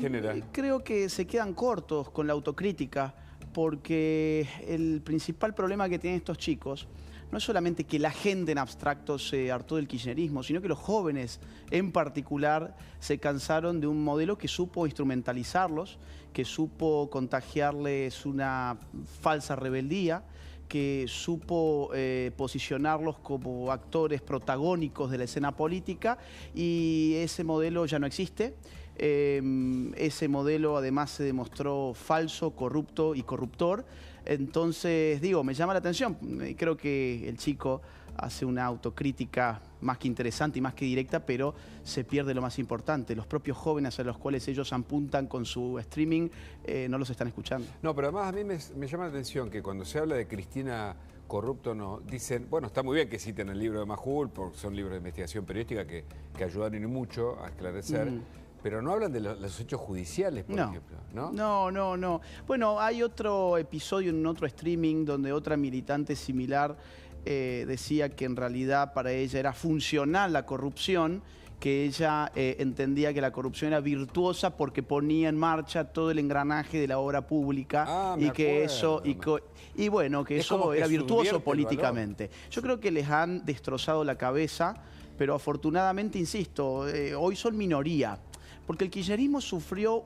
Genera. Creo que se quedan cortos con la autocrítica, porque el principal problema que tienen estos chicos no es solamente que la gente en abstracto se hartó del kirchnerismo, sino que los jóvenes en particular se cansaron de un modelo que supo instrumentalizarlos, que supo contagiarles una falsa rebeldía, que supo posicionarlos como actores protagónicos de la escena política, y ese modelo ya no existe. Ese modelo además se demostró falso, corrupto y corruptor. Entonces, digo, me llama la atención. Creo que el chico hace una autocrítica más que interesante y más que directa, pero se pierde lo más importante. Los propios jóvenes a los cuales ellos apuntan con su streaming no los están escuchando. No, pero además a mí me llama la atención que cuando se habla de Cristina Corrupto, nos dicen, bueno, está muy bien que citen el libro de Majul, porque son libros de investigación periodística que ayudaron y mucho a esclarecer. Pero no hablan de los hechos judiciales, por ejemplo, ¿no? No. Bueno, hay otro episodio en otro streaming donde otra militante similar decía que en realidad para ella era funcional la corrupción, que ella entendía que la corrupción era virtuosa porque ponía en marcha todo el engranaje de la obra pública y que eso que eso era virtuoso políticamente. Yo creo que les han destrozado la cabeza, pero afortunadamente, insisto, hoy son minoría. Porque el kirchnerismo sufrió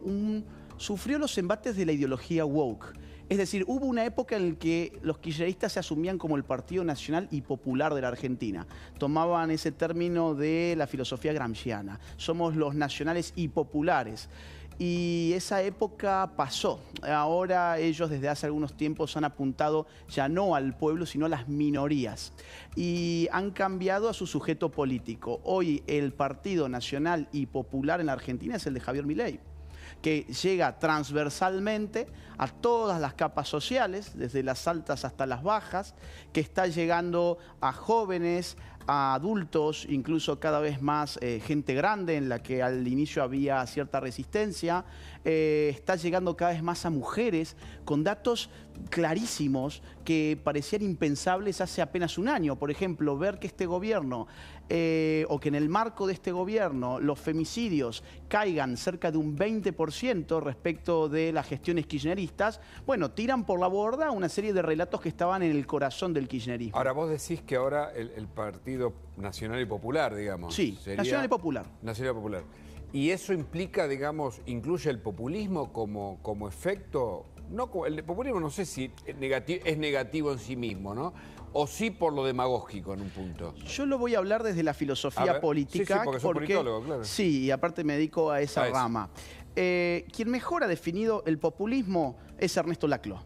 los embates de la ideología woke. Es decir, hubo una época en la que los kirchneristas se asumían como el Partido Nacional y Popular de la Argentina. Tomaban ese término de la filosofía gramsciana. Somos los nacionales y populares. Y esa época pasó. Ahora ellos desde hace algunos tiempos han apuntado ya no al pueblo, sino a las minorías. Y han cambiado a su sujeto político. Hoy el Partido Nacional y Popular en la Argentina es el de Javier Milei, que llega transversalmente a todas las capas sociales, desde las altas hasta las bajas, que está llegando a jóvenes, a adultos, incluso cada vez más gente grande en la que al inicio había cierta resistencia, está llegando cada vez más a mujeres con datos clarísimos que parecían impensables hace apenas un año. Por ejemplo, ver que este gobierno, o que en el marco de este gobierno los femicidios caigan cerca de un 20% respecto de las gestiones kirchneristas, bueno, tiran por la borda una serie de relatos que estaban en el corazón del kirchnerismo. Ahora, vos decís que ahora el Partido Nacional y Popular, digamos. Sí, Nacional y Popular. Nacional y Popular. ¿Y eso implica, digamos, incluye el populismo como efecto? No, el populismo no sé si es negativo en sí mismo, ¿no? O sí por lo demagógico en un punto. Yo lo voy a hablar desde la filosofía política. Sí, porque sos politólogo, claro. Sí, y aparte me dedico a esa rama. Quien mejor ha definido el populismo es Ernesto Laclau.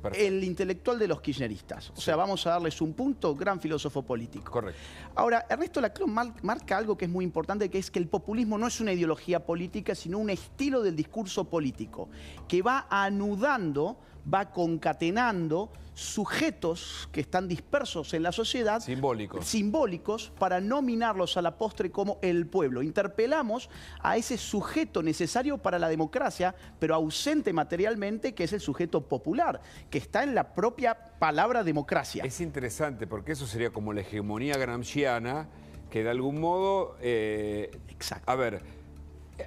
Perfecto. El intelectual de los kirchneristas. O sea, vamos a darles un punto, gran filósofo político. Correcto. Ahora, Ernesto Laclau marca algo que es muy importante, que es que el populismo no es una ideología política, sino un estilo del discurso político, que va anudando, va concatenando sujetos que están dispersos en la sociedad. Simbólicos, para nominarlos a la postre como el pueblo. Interpelamos a ese sujeto necesario para la democracia, pero ausente materialmente, que es el sujeto popular, que está en la propia palabra democracia. Es interesante, porque eso sería como la hegemonía gramsciana, que de algún modo... Exacto. A ver,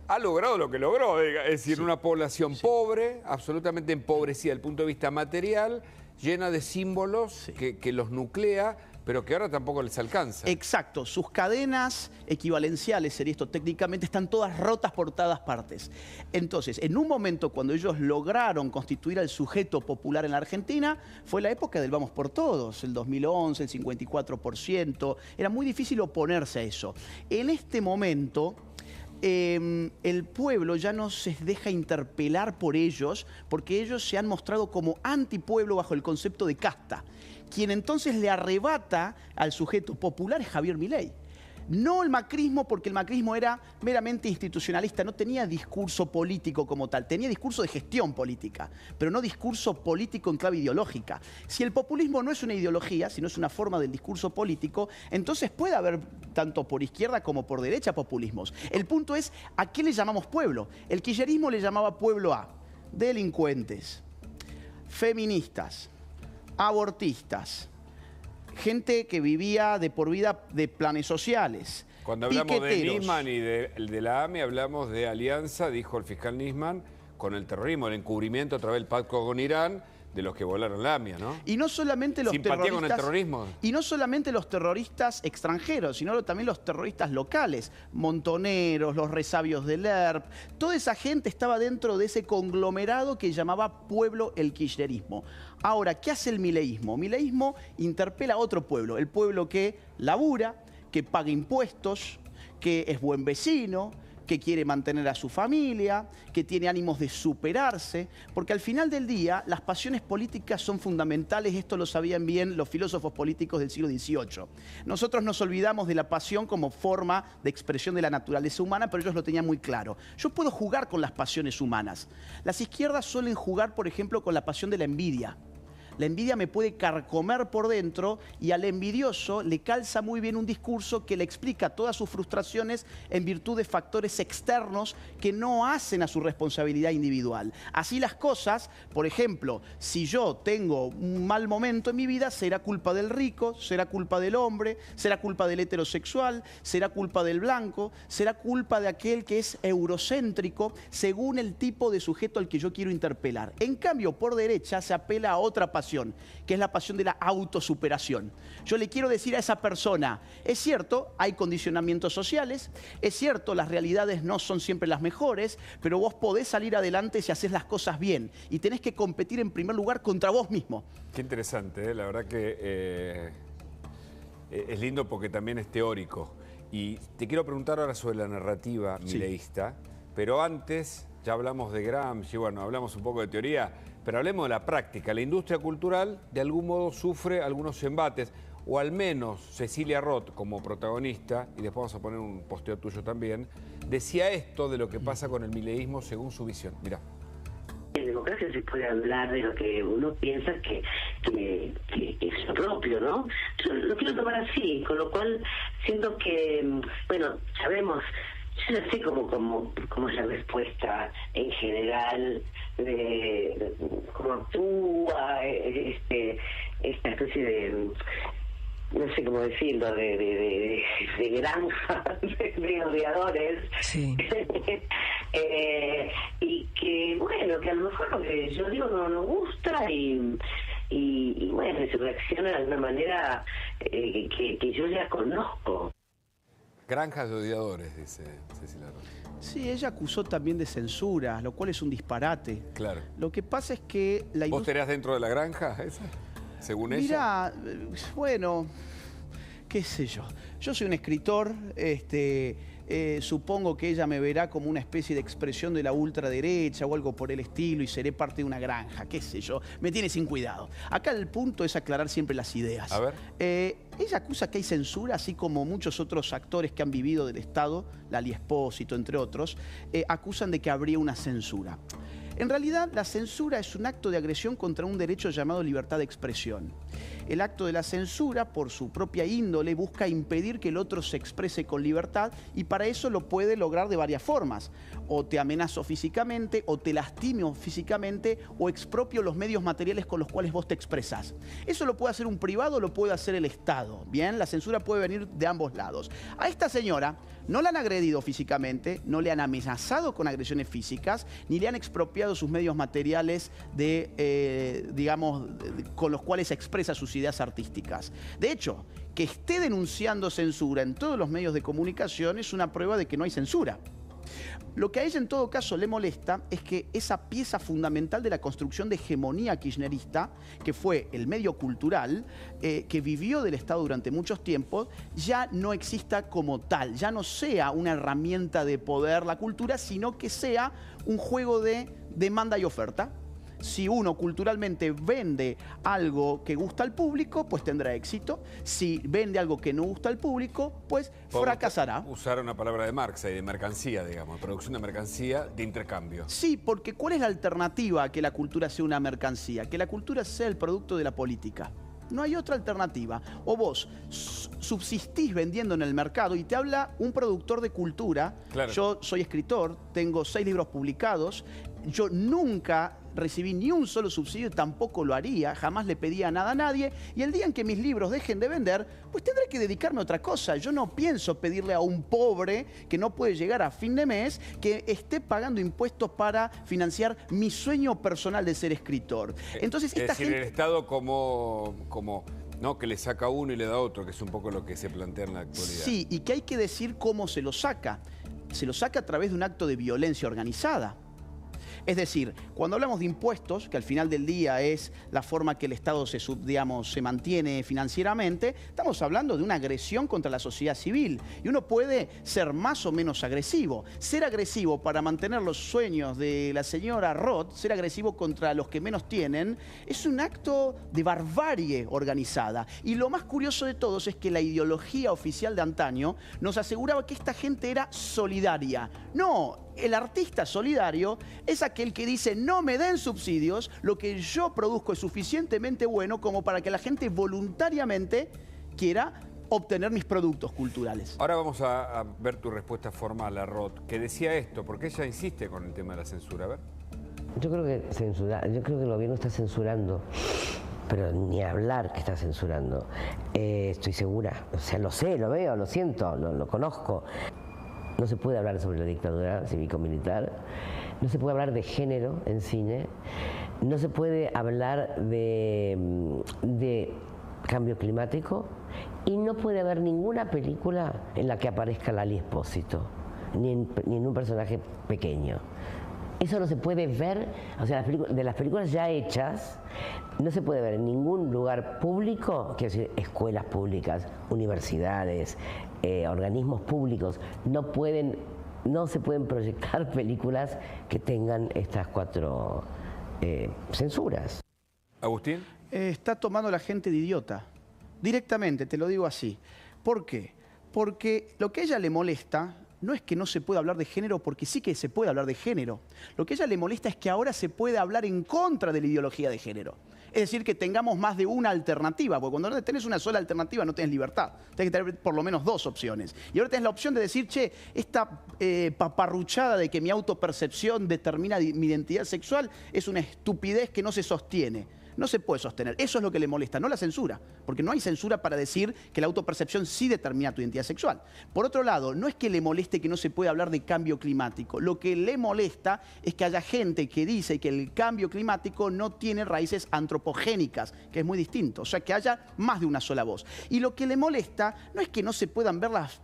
ha logrado lo que logró, es decir, una población pobre, absolutamente empobrecida desde el punto de vista material, llena de símbolos que los nuclea, pero que ahora tampoco les alcanza. Exacto. Sus cadenas equivalenciales, sería esto técnicamente, están todas rotas por todas partes. Entonces, en un momento cuando ellos lograron constituir al sujeto popular en la Argentina, fue la época del vamos por todos, el 2011, el 54%. Era muy difícil oponerse a eso. En este momento... el pueblo ya no se deja interpelar por ellos, porque ellos se han mostrado como antipueblo bajo el concepto de casta. Quien entonces le arrebata al sujeto popular es Javier Milei. No el macrismo, porque el macrismo era meramente institucionalista, no tenía discurso político como tal, tenía discurso de gestión política, pero no discurso político en clave ideológica. Si el populismo no es una ideología, sino es una forma del discurso político, entonces puede haber tanto por izquierda como por derecha populismos. El punto es, ¿a qué le llamamos pueblo? El kirchnerismo le llamaba pueblo a delincuentes, feministas, abortistas, gente que vivía de por vida de planes sociales, Cuando hablamos de piqueteros. Nisman y de la AMI, hablamos de alianza, dijo el fiscal Nisman, con el terrorismo, el encubrimiento a través del pacto con Irán de los que volaron la AMIA, ¿no? Y no solamente los Simpatía terroristas, con el terrorismo. Y no solamente los terroristas extranjeros, sino también los terroristas locales, montoneros, los resabios del ERP. Toda esa gente estaba dentro de ese conglomerado que llamaba pueblo el kirchnerismo. Ahora, ¿qué hace el mileísmo? Mileísmo interpela a otro pueblo, el pueblo que labura, que paga impuestos, que es buen vecino, que quiere mantener a su familia, que tiene ánimos de superarse, porque al final del día las pasiones políticas son fundamentales, esto lo sabían bien los filósofos políticos del siglo XVIII. Nosotros nos olvidamos de la pasión como forma de expresión de la naturaleza humana, pero ellos lo tenían muy claro. Yo puedo jugar con las pasiones humanas. Las izquierdas suelen jugar, por ejemplo, con la pasión de la envidia. La envidia me puede carcomer por dentro y al envidioso le calza muy bien un discurso que le explica todas sus frustraciones en virtud de factores externos que no hacen a su responsabilidad individual. Así las cosas, por ejemplo, si yo tengo un mal momento en mi vida, será culpa del rico, será culpa del hombre, será culpa del heterosexual, será culpa del blanco, será culpa de aquel que es eurocéntrico según el tipo de sujeto al que yo quiero interpelar. En cambio, por derecha se apela a otra pasión, que es la pasión de la autosuperación. Yo le quiero decir a esa persona, es cierto, hay condicionamientos sociales, es cierto, las realidades no son siempre las mejores, pero vos podés salir adelante si haces las cosas bien y tenés que competir en primer lugar contra vos mismo. Qué interesante, ¿eh? La verdad que es lindo porque también es teórico. Y te quiero preguntar ahora sobre la narrativa mileísta, pero antes ya hablamos de Gramsci, bueno, hablamos un poco de teoría, pero hablemos de la práctica. La industria cultural de algún modo sufre algunos embates, o al menos Cecilia Roth como protagonista, y después vamos a poner un posteo tuyo también, decía esto de lo que pasa con el mileísmo según su visión. Mirá. En democracia se puede hablar de lo que uno piensa que es lo propio, ¿no? Yo lo quiero tomar así, con lo cual siento que, bueno, sabemos, yo no sé cómo es la respuesta en general de cómo actúa esta especie de, no sé cómo decirlo, de granja de odiadores. Sí. Y que, bueno, que a lo mejor lo que yo digo no nos gusta y bueno, se reacciona de alguna manera que yo ya conozco. Granjas de odiadores, dice Cecilia Roth. Sí, ella acusó también de censura, lo cual es un disparate. Claro. Lo que pasa es que la ¿Vos estarías dentro de la granja esa, según ella? Mirá, bueno, qué sé yo. Yo soy un escritor, supongo que ella me verá como una especie de expresión de la ultraderecha o algo por el estilo y seré parte de una granja, qué sé yo. Me tiene sin cuidado. Acá el punto es aclarar siempre las ideas. A ver. Ella acusa que hay censura, así como muchos otros actores que han vivido del Estado, Lali Espósito, entre otros, acusan de que habría una censura. En realidad, la censura es un acto de agresión contra un derecho llamado libertad de expresión. El acto de la censura, por su propia índole, busca impedir que el otro se exprese con libertad y para eso lo puede lograr de varias formas. O te amenazo físicamente, o te lastimo físicamente, o expropio los medios materiales con los cuales vos te expresás. Eso lo puede hacer un privado o lo puede hacer el Estado. Bien, la censura puede venir de ambos lados. A esta señora no la han agredido físicamente, no le han amenazado con agresiones físicas, ni le han expropiado sus medios materiales con los cuales expresa sus ideas artísticas. De hecho, que esté denunciando censura en todos los medios de comunicación es una prueba de que no hay censura. Lo que a ella en todo caso le molesta es que esa pieza fundamental de la construcción de hegemonía kirchnerista, que fue el medio cultural, que vivió del Estado durante muchos tiempos, ya no exista como tal, ya no sea una herramienta de poder la cultura, sino que sea un juego de demanda y oferta. Si uno culturalmente vende algo que gusta al público, pues tendrá éxito. Si vende algo que no gusta al público, pues fracasará. Usar una palabra de Marx y de mercancía, digamos, producción de mercancía de intercambio. Sí, porque ¿cuál es la alternativa a que la cultura sea una mercancía? Que la cultura sea el producto de la política. No hay otra alternativa. O vos subsistís vendiendo en el mercado y te habla un productor de cultura. Claro. Yo soy escritor, tengo 6 libros publicados yo nunca recibí ni un solo subsidio, tampoco lo haría, jamás le pedía nada a nadie, y el día en que mis libros dejen de vender, pues tendré que dedicarme a otra cosa. Yo no pienso pedirle a un pobre que no puede llegar a fin de mes que esté pagando impuestos para financiar mi sueño personal de ser escritor. Entonces, es decir, el Estado como ¿no? que le saca a uno y le da a otro, que es un poco lo que se plantea en la actualidad. Sí, y que hay que decir cómo se lo saca. Se lo saca a través de un acto de violencia organizada. Es decir, cuando hablamos de impuestos, que al final del día es la forma que el Estado se mantiene financieramente, estamos hablando de una agresión contra la sociedad civil. Y uno puede ser más o menos agresivo. Ser agresivo para mantener los sueños de la señora Roth, ser agresivo contra los que menos tienen, es un acto de barbarie organizada. Y lo más curioso de todos es que la ideología oficial de antaño nos aseguraba que esta gente era solidaria. No, el artista solidario es aquel que dice: no me den subsidios, lo que yo produzco es suficientemente bueno como para que la gente voluntariamente quiera obtener mis productos culturales. Ahora vamos a ver tu respuesta formal a Roth, que decía esto, porque ella insiste con el tema de la censura. A ver. Yo creo que el gobierno está censurando, pero ni hablar que está censurando. Estoy segura, o sea, lo sé, lo veo, lo siento, lo conozco. No se puede hablar sobre la dictadura cívico-militar, no se puede hablar de género en cine, no se puede hablar de cambio climático y no puede haber ninguna película en la que aparezca Lali Espósito, ni en un personaje pequeño. Eso no se puede ver, o sea, de las películas ya hechas, no se puede ver en ningún lugar público, quiero decir, escuelas públicas, universidades, organismos públicos, no se pueden proyectar películas que tengan estas 4 censuras. Agustín. Está tomando a la gente de idiota, directamente, te lo digo así. ¿Por qué? Porque lo que a ella le molesta no es que no se pueda hablar de género, porque sí que se puede hablar de género. Lo que a ella le molesta es que ahora se puede hablar en contra de la ideología de género. Es decir, que tengamos más de una alternativa, porque cuando tenés una sola alternativa no tenés libertad. Tenés que tener por lo menos 2 opciones. Y ahora tenés la opción de decir: che, esta paparruchada de que mi autopercepción determina mi identidad sexual es una estupidez que no se sostiene. No se puede sostener. Eso es lo que le molesta, no la censura. Porque no hay censura para decir que la autopercepción sí determina tu identidad sexual. Por otro lado, no es que le moleste que no se pueda hablar de cambio climático. Lo que le molesta es que haya gente que dice que el cambio climático no tiene raíces antropogénicas, que es muy distinto. O sea, que haya más de una sola voz. Y lo que le molesta no es que no se puedan ver las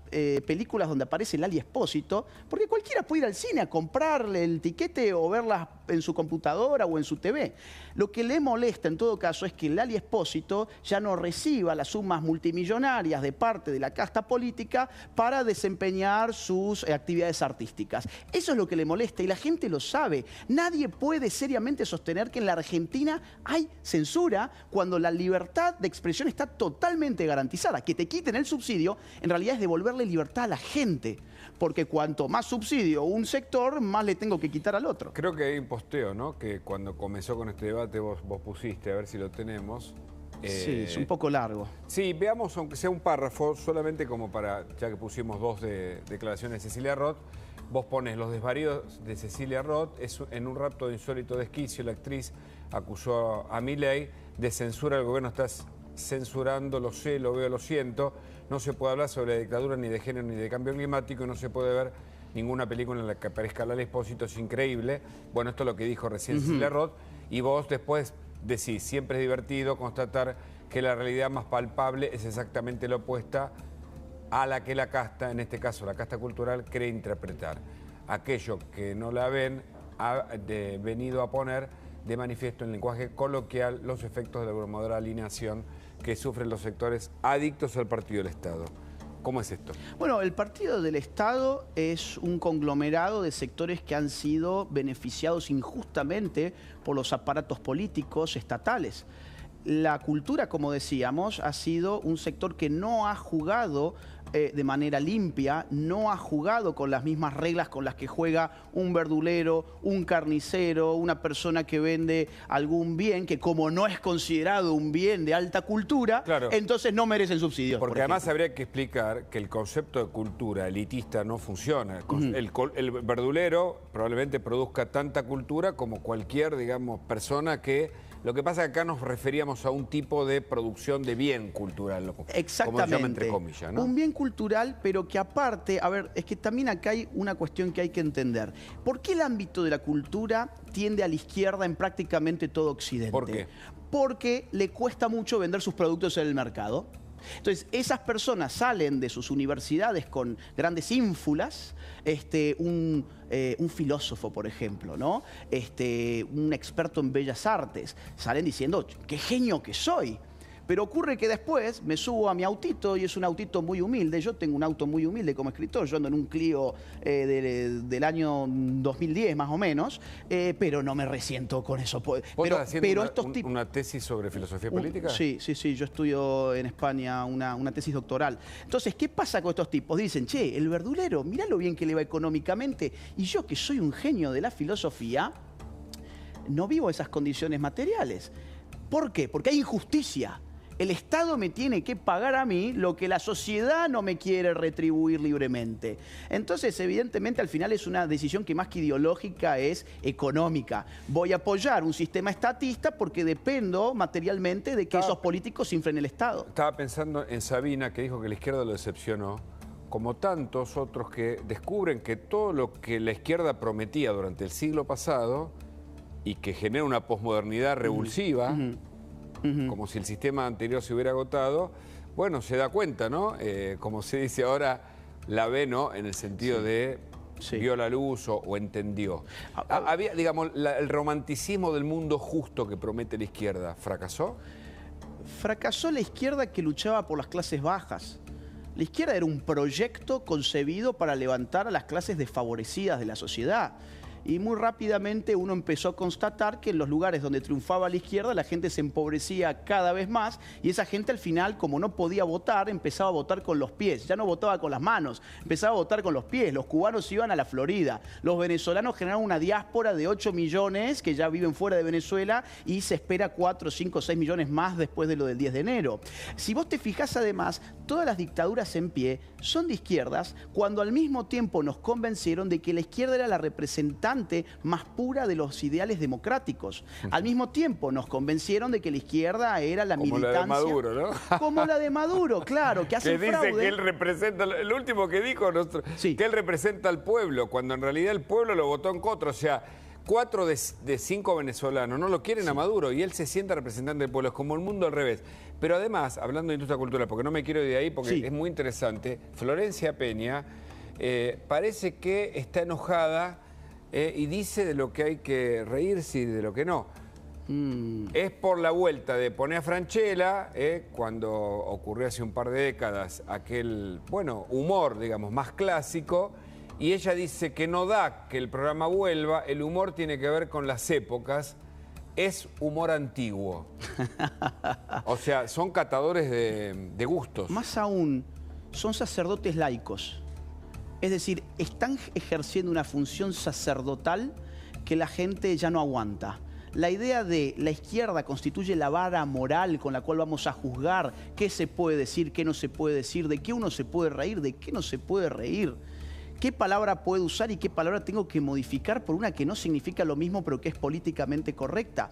películas donde aparece Lali Espósito, porque cualquiera puede ir al cine a comprarle el tiquete o verlas en su computadora o en su TV. Lo que le molesta en todo caso es que Lali Espósito ya no reciba las sumas multimillonarias de parte de la casta política para desempeñar sus actividades artísticas. Eso es lo que le molesta y la gente lo sabe. Nadie puede seriamente sostener que en la Argentina hay censura cuando la libertad de expresión está totalmente garantizada. Que te quiten el subsidio en realidad es devolverle libertad a la gente, porque cuanto más subsidio un sector, más le tengo que quitar al otro. Creo que hay un posteo, ¿no? Que cuando comenzó con este debate vos pusiste, a ver si lo tenemos. Sí, es un poco largo. Sí, veamos aunque sea un párrafo, solamente como para, ya que pusimos 2 declaraciones de Cecilia Roth, vos pones: los desvaríos de Cecilia Roth, en un rapto de insólito desquicio, la actriz acusó a Milei de censura, el gobierno está censurando, lo sé, lo veo, lo siento, no se puede hablar sobre dictadura, ni de género, ni de cambio climático, y no se puede ver ninguna película en la que aparezca Lali Espósito, es increíble. Bueno, esto es lo que dijo recién Cecilia Roth, y vos después decís: siempre es divertido constatar que la realidad más palpable es exactamente la opuesta a la que la casta, en este caso la casta cultural, cree interpretar. Aquello que no la ven ha venido a poner de manifiesto en lenguaje coloquial los efectos de la abrumadora alineación que sufren los sectores adictos al partido del Estado. ¿Cómo es esto? Bueno, el partido del Estado es un conglomerado de sectores que han sido beneficiados injustamente por los aparatos políticos estatales. La cultura, como decíamos, ha sido un sector que no ha jugado de manera limpia, no ha jugado con las mismas reglas con las que juega un verdulero, un carnicero, una persona que vende algún bien que como no es considerado un bien de alta cultura, claro, entonces no merecen subsidios. Porque además habría que explicar que el concepto de cultura elitista no funciona. El verdulero probablemente produzca tanta cultura como cualquier, digamos, persona que... Lo que pasa es que acá nos referíamos a un tipo de producción de bien cultural. Exactamente. Como se llama entre comillas, ¿no? Un bien cultural, pero que aparte, a ver, es que también acá hay una cuestión que hay que entender. ¿Por qué el ámbito de la cultura tiende a la izquierda en prácticamente todo Occidente? ¿Por qué? Porque le cuesta mucho vender sus productos en el mercado. Entonces, esas personas salen de sus universidades con grandes ínfulas, un filósofo, por ejemplo, ¿no? Un experto en bellas artes, salen diciendo, ¡qué genio que soy! Pero ocurre que después me subo a mi autito y es un autito muy humilde. Yo tengo un auto muy humilde como escritor. Yo ando en un Clio del año 2010 más o menos, pero no me resiento con eso. ¿Vos estás haciendo una tesis sobre filosofía política? Sí. Yo estudio en España una tesis doctoral. Entonces, ¿qué pasa con estos tipos? Dicen, che, el verdulero, mirá lo bien que le va económicamente. Y yo, que soy un genio de la filosofía, no vivo esas condiciones materiales. ¿Por qué? Porque hay injusticia. El Estado me tiene que pagar a mí lo que la sociedad no me quiere retribuir libremente. Entonces, evidentemente, al final es una decisión que más que ideológica es económica. Voy a apoyar un sistema estatista porque dependo materialmente de que esos políticos inflen el Estado. Estaba pensando en Sabina, que dijo que la izquierda lo decepcionó, como tantos otros que descubren que todo lo que la izquierda prometía durante el siglo pasado y que genera una posmodernidad revulsiva, como si el sistema anterior se hubiera agotado, bueno, se da cuenta, ¿no? Como se dice ahora, la ve, ¿no? En el sentido de vio la luz o entendió. Había, digamos, el romanticismo del mundo justo que promete la izquierda, ¿fracasó? Fracasó la izquierda que luchaba por las clases bajas. La izquierda era un proyecto concebido para levantar a las clases desfavorecidas de la sociedad. Y muy rápidamente uno empezó a constatar que en los lugares donde triunfaba la izquierda la gente se empobrecía cada vez más y esa gente al final, como no podía votar, empezaba a votar con los pies. Ya no votaba con las manos, empezaba a votar con los pies. Los cubanos iban a la Florida. Los venezolanos generaron una diáspora de 8 millones que ya viven fuera de Venezuela y se espera 4, 5, 6 millones más después de lo del 10 de enero. Si vos te fijás además, todas las dictaduras en pie son de izquierdas cuando al mismo tiempo nos convencieron de que la izquierda era la representante más pura de los ideales democráticos. Al mismo tiempo nos convencieron de que la izquierda era la militancia... Como la de Maduro, ¿no? Como la de Maduro, claro, que hace fraude. Que dice que él representa, el último que dijo, que él representa al pueblo, cuando en realidad el pueblo lo votó en contra. O sea, 4 de 5 venezolanos no lo quieren a Maduro y él se siente representante del pueblo. Es como el mundo al revés. Pero además, hablando de industria cultural, porque no me quiero ir de ahí, porque es muy interesante, Florencia Peña parece que está enojada y dice de lo que hay que reírse y de lo que no. Es por la vuelta de poner a Francella, cuando ocurrió hace un par de décadas aquel, bueno, humor, digamos, más clásico, y ella dice que no da que el programa vuelva, el humor tiene que ver con las épocas, es humor antiguo. O sea, son catadores de gustos. Más aún, son sacerdotes laicos. Es decir, están ejerciendo una función sacerdotal que la gente ya no aguanta. La idea de la izquierda constituye la vara moral con la cual vamos a juzgar qué se puede decir, qué no se puede decir, de qué uno se puede reír, de qué no se puede reír. ¿Qué palabra puedo usar y qué palabra tengo que modificar por una que no significa lo mismo pero que es políticamente correcta?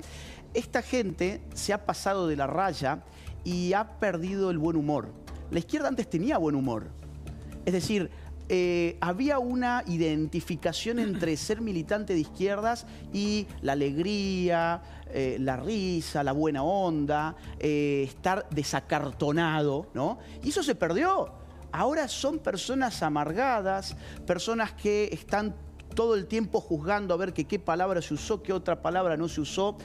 Esta gente se ha pasado de la raya y ha perdido el buen humor. La izquierda antes tenía buen humor. Es decir, había una identificación entre ser militante de izquierdas y la alegría, la risa, la buena onda, estar desacartonado, ¿no? Y eso se perdió. Ahora son personas amargadas, personas que están todo el tiempo juzgando a ver qué palabra se usó, qué otra palabra no se usó.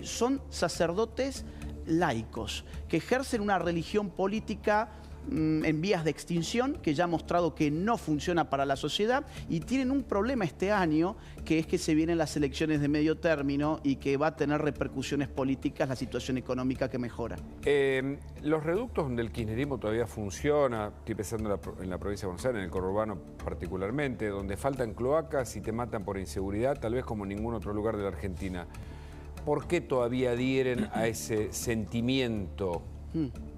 Son sacerdotes laicos que ejercen una religión política en vías de extinción, que ya ha mostrado que no funciona para la sociedad, y tienen un problema este año, que es que se vienen las elecciones de medio término y que va a tener repercusiones políticas la situación económica que mejora. Los reductos donde el kirchnerismo todavía funciona, estoy pensando en la provincia de Buenos Aires, en el conurbano particularmente, donde faltan cloacas y te matan por inseguridad, tal vez como en ningún otro lugar de la Argentina. ¿Por qué todavía adhieren a ese sentimiento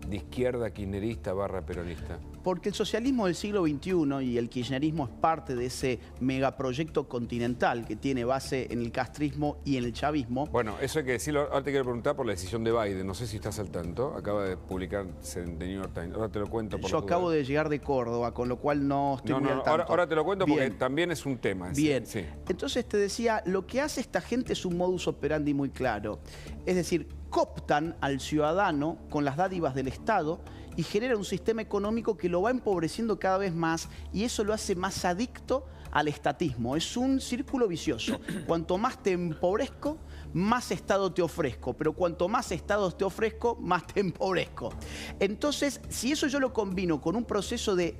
de izquierda kirchnerista / peronista? Porque el socialismo del siglo XXI y el kirchnerismo es parte de ese megaproyecto continental que tiene base en el castrismo y en el chavismo. Bueno, eso hay que decirlo. Ahora te quiero preguntar por la decisión de Biden. No sé si estás al tanto. Acaba de publicarse en The New York Times. Ahora te lo cuento. Yo acabo de llegar de Córdoba, con lo cual no estoy muy al tanto. Ahora te lo cuento porque Bien. también es un tema. Bien. Sí. Entonces te decía, lo que hace esta gente es un modus operandi muy claro. Es decir, cooptan al ciudadano con las dádivas del Estado y genera un sistema económico que lo va empobreciendo cada vez más, y eso lo hace más adicto al estatismo. Es un círculo vicioso. Cuanto más te empobrezco, más Estado te ofrezco, pero cuanto más Estados te ofrezco, más te empobrezco. Entonces, si eso yo lo combino con un proceso de,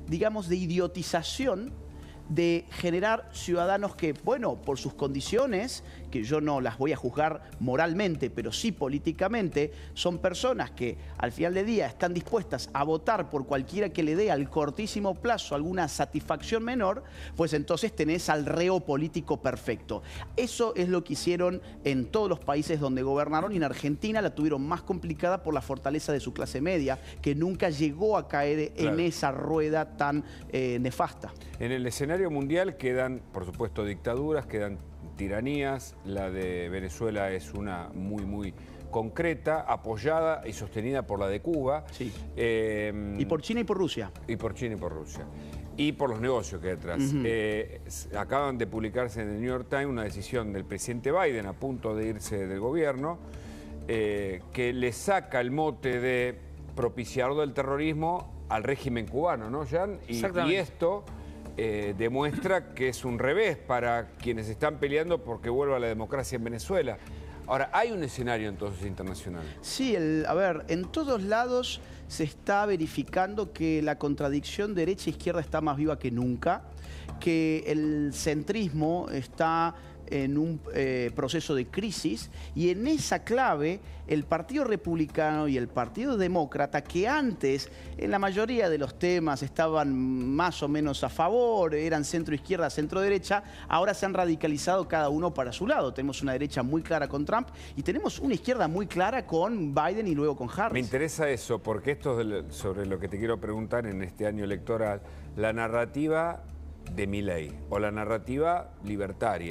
digamos, de idiotización, de generar ciudadanos que, bueno, por sus condiciones, que yo no las voy a juzgar moralmente, pero sí políticamente, son personas que al final del día están dispuestas a votar por cualquiera que le dé al cortísimo plazo alguna satisfacción menor, pues entonces tenés al reo político perfecto. Eso es lo que hicieron en todos los países donde gobernaron, y en Argentina la tuvieron más complicada por la fortaleza de su clase media, que nunca llegó a caer en esa rueda tan nefasta. En el escenario mundial quedan, por supuesto, dictaduras, quedan tiranías. La de Venezuela es una muy concreta, apoyada y sostenida por la de Cuba. Sí. Y por China y por Rusia. Y por China y por Rusia. Y por los negocios que hay detrás. Acaban de publicarse en el New York Times una decisión del presidente Biden, a punto de irse del gobierno, que le saca el mote de propiciador del terrorismo al régimen cubano, ¿no, Jan? Y esto demuestra que es un revés para quienes están peleando porque vuelva la democracia en Venezuela. Ahora, ¿hay un escenario entonces internacional? Sí, a ver, en todos lados se está verificando que la contradicción derecha-izquierda está más viva que nunca, que el centrismo está en un proceso de crisis, y en esa clave el Partido Republicano y el Partido Demócrata, que antes en la mayoría de los temas estaban más o menos a favor, eran centro-izquierda, centro-derecha, ahora se han radicalizado cada uno para su lado. Tenemos una derecha muy clara con Trump y tenemos una izquierda muy clara con Biden y luego con Harris. Me interesa eso, porque esto es sobre lo que te quiero preguntar en este año electoral, la narrativa de Milei o la narrativa libertaria.